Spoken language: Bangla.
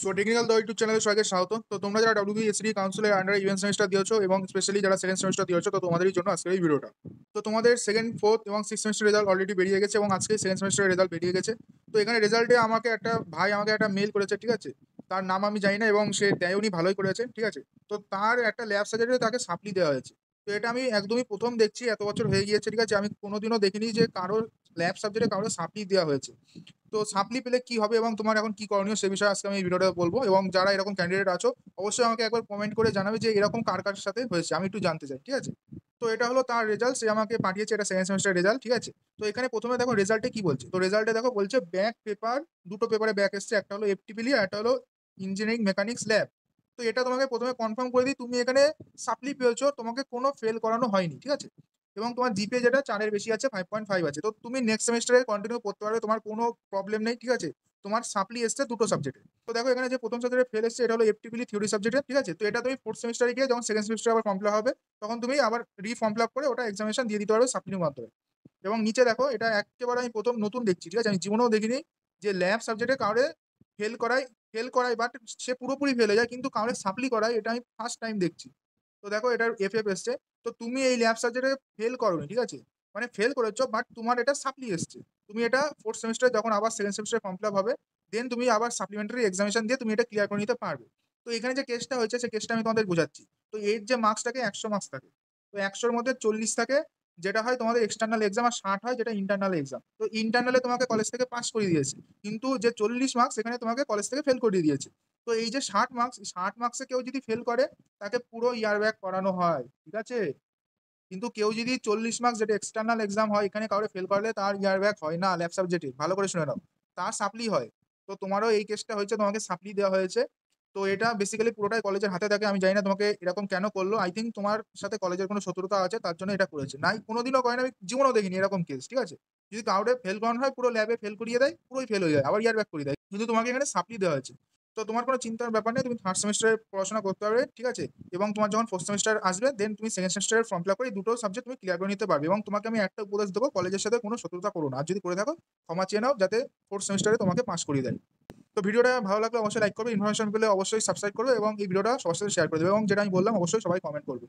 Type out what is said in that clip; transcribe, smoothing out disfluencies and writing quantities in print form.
সো টেকনিক্যাল দ্য ইউটিউব চ্যানেলে সবাইকে স্বাগত। তো তোমরা যারা WBSD কাউন্সিলের আন্ডারে ইভেন্ট সেমিস্টার দিয়েছো এবং স্পেশালি যারা সেকেন্ড সেমিস্টার দিয়েছো, তো তোমাদেরই জন্য আজকের এই ভিডিওটা। তো তোমাদের সেকেন্ড, ফোর্থ এবং সিক্স সেমিস্টার রেজাল্ট অলরেডি বেরিয়ে গেছে এবং আজকে সেকেন্ড সেমিস্টারের রেজাল্ট বেরিয়ে গেছে। তো এখানে রেজাল্টে আমাকে একটা ভাই আমাকে একটা মেল করেছে, ঠিক আছে। তার নাম আমি জানি না এবং সে দেয়নি, ভালোই করেছে, ঠিক আছে। তো তার একটা ল্যাব সার্জারিতে তাকে সাপ্লি দেওয়া হয়েছে। তো এটা আমি একদমই প্রথম দেখছি, এত বছর হয়ে গিয়েছে, ঠিক আছে। আমি কোনোদিনও দেখিনি যে কারোর ল্যাব সাবজেক্টে কারোর সাপ্লি দেওয়া হয়েছে। তো সাপ্লি পেলে কি হবে এবং তোমার এখন কি করণীয় সে বিষয়ে আজকে আমি এই ভিডিওটা বলবো। এবং যারা এরকম ক্যান্ডিডেট আছো, অবশ্যই আমাকে একবার কমেন্ট করে জানাবে যে এরকম কার কার সাথে হয়েছে, আমি একটু জানতে চাই, ঠিক আছে। তো এটা হলো তার রেজাল্ট, সে আমাকে পাঠিয়েছে, এটা সেকেন্ড সেমিস্টার রেজাল্ট, ঠিক আছে। তো এখানে প্রথমে দেখো রেজাল্টে কি বলছে। তো রেজাল্টে দেখো বলছে ব্যাক পেপার, দুটো পেপারে ব্যাক এসছে, একটা হলো এফটিপিলি আর একটা হলো ইঞ্জিনিয়ারিং মেকানিক্স ল্যাব। তো এটা তোমাকে প্রথমে কনফার্ম করে দিই, তুমি এখানে সাপ্লি পেয়েছো, তোমাকে কোনো ফেল করানো হয়নি, ঠিক আছে। এবং তোমার জিপিএ যেটা 4-এর বেশি আছে, 5.5 আছে, তো তুমি নেক্সট সেমিস্টারে কন্টিনিউ করতে পারবে, তোমার কোনো প্রবলেম নেই, ঠিক আছে। তোমার সাপ্লি এসছে দুটো সাবজেক্টে। তো দেখো এখানে যে প্রথম সাবজেক্টে ফেল এসছে, এটা হলো এফটিপিলি থিওরি সাবজেক্টে, ঠিক আছে। তো এটা তুমি ফোর্থ সেমিস্টারে গিয়ে যখন সেকেন্ড সেমিস্টার আবার ফর্ম ফিল হবে, তখন তুমি আবার ফর্ম ফিল করে ওটা এক্সামিনেশন দিয়ে দিতে পারবে সাপ্লির মাধ্যমে। এবং নিচে দেখো, এটা একেবারে আমি প্রথম নতুন দেখছি, ঠিক আছে। আমি জীবনেও দেখিনি যে ল্যাব সাবজেক্টে কাউরে ফেল করায়, বাট সে পুরোপুরি ফেলে যায়, কিন্তু কাউরে সাপ্লি করায়, এটা আমি ফার্স্ট টাইম দেখছি। তো দেখো এটার এফএফ এসছে। তো তুমি এই ল্যাব সাবজেক্টে ফেল করোনি, ঠিক আছে। মানে ফেল করেছো, বাট তোমার এটা সাপ্লি এসছে। তুমি এটা ফোর্থ সেমিস্টারে যখন আবার সেকেন্ড সেমিস্টারে ফর্ম ফিল আপ হবে, দেন তুমি আবার সাপ্লিমেন্টারি এক্সামিনেশন দিয়ে তুমি এটা ক্লিয়ার করে নিতে পারবে। তো এখানে যে কেসটা হয়েছে, সেই কেসটা আমি তোমাদের বোঝাচ্ছি। তো এর যে মার্কস থাকে, 100 মার্কস থাকে। তো 100-র মধ্যে 40 থাকে যেটা হয় তোমাদের এক্সটার্নাল এক্সাম, আর 60 হয় যেটা ইন্টারনাল এক্সাম। তো ইন্টারনালে তোমাকে কলেজ থেকে পাস করিয়ে দিয়েছে, কিন্তু যে 40 মার্কস এখানে তোমাকে কলেজ থেকে ফেল করিয়ে দিয়েছে। তো এই যে 60 মার্কস, 60 মার্কসে কেউ যদি ফেল করে, তাকে পুরো ইয়ার ব্যাক করানো হয়, ঠিক আছে। কিন্তু কেউ যদি 40 মার্কস, যেটা এক্সটার্নাল এক্সাম হয়, এখানে কাউরে ফেল করলে তার ইয়ার ব্যাক হয় না ল্যাব সাবজেক্টে, ভালো করে শুনে নাও। তার সাপ্লি হয়। তো তোমারও এই কেসটা হয়েছে, তোমাকে সাপ্লি দেওয়া হয়েছে। তো এটা বেসিক্যালি পুরোটাই কলেজের হাতে থাকে। আমি জানি না তোমাকে এরকম কেন করলো, আই থিঙ্ক তোমার সাথে কলেজের কোনো শত্রুতা আছে, তার জন্য এটা করেছে। নাই কোনোদিনও করে না, আমি জীবনেও দেখিনি এরকম কেস, ঠিক আছে। যদি কাউরে ফেল করানো হয়, পুরো ল্যাবে ফেল করিয়ে দেয়, পুরোই ফেল হয়ে যায়, আবার ইয়ার ব্যাক করিয়ে দেয়, কিন্তু তোমাকে এখানে সাপ্লি দেওয়া হয়েছে। তো তোমার কোনো চিন্তার ব্যাপার নেই, তুমি থার্ড সেমিস্টারে পড়াশোনা করতে পারবে, ঠিক আছে। এবং তোমার যখন ফোর্থ সেমিস্টার আসবে, দেন তুমি সেকেন্ড সেমিস্টারের ফর্ম ফিল আপ করে এই দুটো সাবজেক্ট তুমি ক্লিয়ার করে নিতে পারবে। এবং তোমাকে আমি একটা উপদেশ দেবো, কলেজের সাথে কোনো শত্রুতা করো না, আর যদি করে থাকো ক্ষমা চেয়ে নাও, যাতে ফোর্থ সেমিস্টারে তোমাকে পাস করিয়ে দেয়। তো ভিডিওটা ভালো লাগলে অবশ্যই লাইক করবে, ইনফরমেশন পেলে অবশ্যই সাবস্ক্রাইব করবে এবং এই ভিডিওটা সবার সাথে শেয়ার করে দেবে, এবং যেটা আমি বললাম অবশ্যই সবাই কমেন্ট করবে।